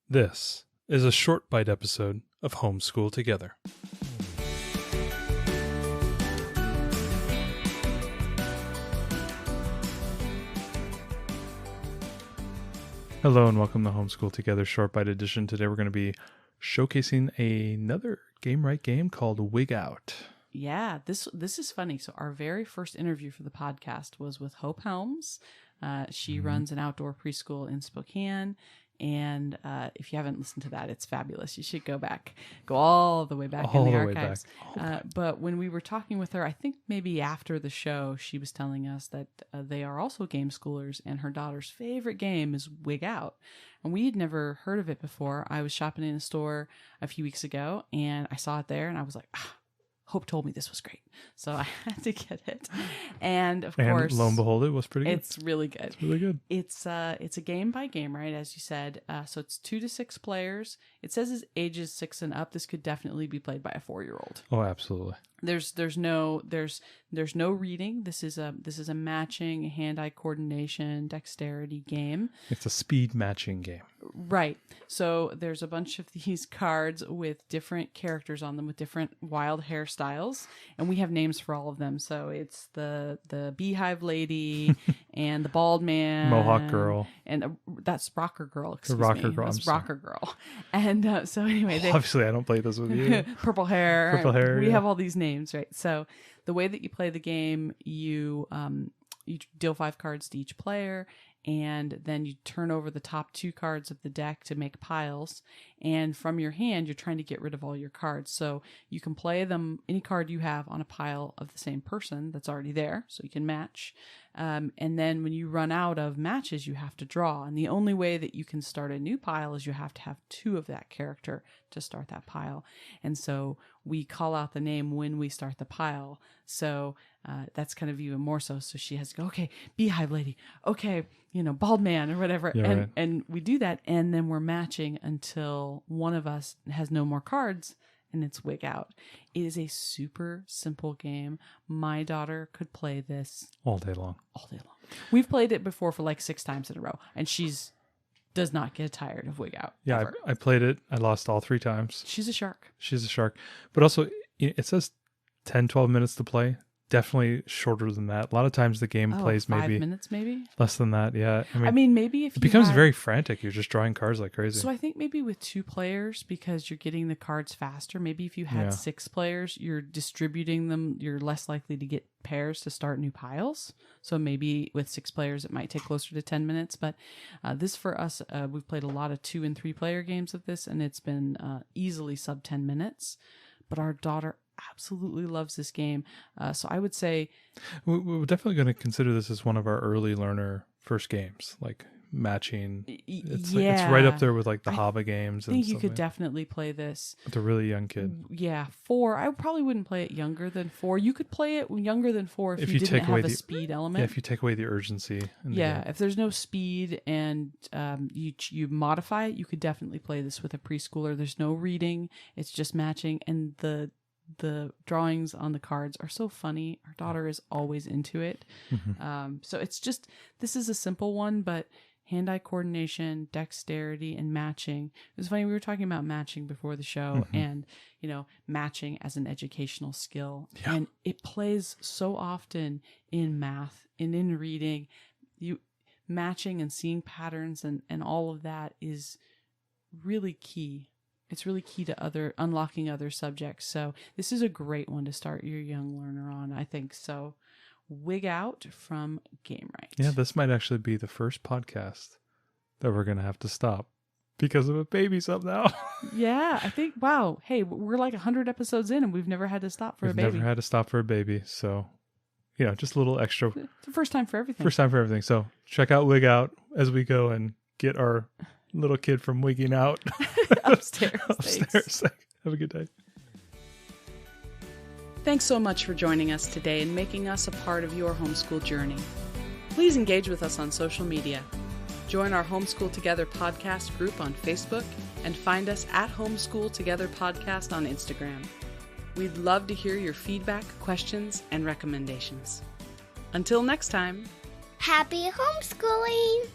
This is a short bite episode of Homeschool Together. Hello and welcome to Homeschool Together short bite edition. Today we're going to be showcasing another Gamewright game called Wig Out. Yeah, this is funny. So our very first interview for the podcast was with Hope Helms. She runs an outdoor preschool in Spokane. And if you haven't listened to that, it's fabulous. You should go all the way back in the archives. But when we were talking with her, I think maybe after the show, she was telling us that they are also game schoolers, and her daughter's favorite game is Wig Out. And we had never heard of it before. I was shopping in a store a few weeks ago, and I saw it there, and I was like, Hope told me this was great, so I had to get it. And of course, lo and behold, it was pretty good. It's really good. It's really good. It's a game by Gamewright, as you said. So it's 2 to 6 players. It says it's ages 6 and up. This could definitely be played by a 4-year-old. Oh, absolutely. There's no reading. This is a matching, hand-eye coordination, dexterity game. It's a speed matching game. Right. So there's a bunch of these cards with different characters on them with different wild hairstyles, and we have names for all of them. So it's the beehive lady and the bald man, Mohawk girl, and that's rocker girl. Excuse rocker me. girl. That's rocker girl. And so anyway, obviously I don't play this with you. Purple hair. Purple hair. We have all these names, right? So the way that you play the game, you deal 5 cards to each player, and then you turn over the top 2 cards of the deck to make piles. And from your hand, you're trying to get rid of all your cards. So you can play them, any card you have, on a pile of the same person that's already there, so you can match. And then when you run out of matches, you have to draw. And the only way that you can start a new pile is you have to have 2 of that character to start that pile. And so we call out the name when we start the pile. So that's kind of even more so. So she has to go, okay, beehive lady, okay, bald man or whatever. Yeah, and right. and we do that, and then we're matching until one of us has no more cards, and it's Wig Out. It is a super simple game. My daughter could play this all day long. We've played it before for like 6 times in a row, and does not get tired of Wig Out. Yeah, I played it. I lost all 3 times. She's a shark. But also, it says 10, 12 minutes to play. Definitely shorter than that. A lot of times the game plays 5 maybe minutes, maybe less than that. Yeah, I mean maybe if it becomes very frantic. You're just drawing cards like crazy. So I think maybe with 2 players, because you're getting the cards faster. Maybe if you had 6 players, you're distributing them. You're less likely to get pairs to start new piles. So maybe with 6 players, it might take closer to 10 minutes. But this for us, we've played a lot of 2 and 3 player games of this, and it's been easily sub 10 minutes. But our daughter absolutely loves this game. So I would say we're definitely going to consider this as one of our early learner first games, like matching. It's right up there with like the Hava games. I think you could definitely play this with a really young kid. Yeah, 4. I probably wouldn't play it younger than 4. You could play it younger than 4 if you didn't have a speed element. Yeah, if you take away the urgency. If there's no speed and you modify it, you could definitely play this with a preschooler. There's no reading. It's just matching, and the drawings on the cards are so funny. Our daughter is always into it. So it's just, this is a simple one, but hand-eye coordination, dexterity, and matching. It was funny, we were talking about matching before the show, and matching as an educational skill. Yeah. And it plays so often in math and in reading. Matching and seeing patterns and all of that is really key. It's really key to unlocking other subjects. So this is a great one to start your young learner on, I think. So Wig Out from Gamewright. Yeah, this might actually be the first podcast that we're going to have to stop because of a baby's up now. Yeah, I think, wow. Hey, we're like 100 episodes in and we've never had to stop for a baby. We've never had to stop for a baby. So, just a little extra. It's the first time for everything. So check out Wig Out as we go and get our little kid from wigging out upstairs. Have a good day. Thanks so much for joining us today and making us a part of your homeschool journey. Please engage with us on social media. Join our Homeschool Together podcast group on Facebook and find us at Homeschool Together Podcast on Instagram. We'd love to hear your feedback, questions, and recommendations. Until next time, happy homeschooling!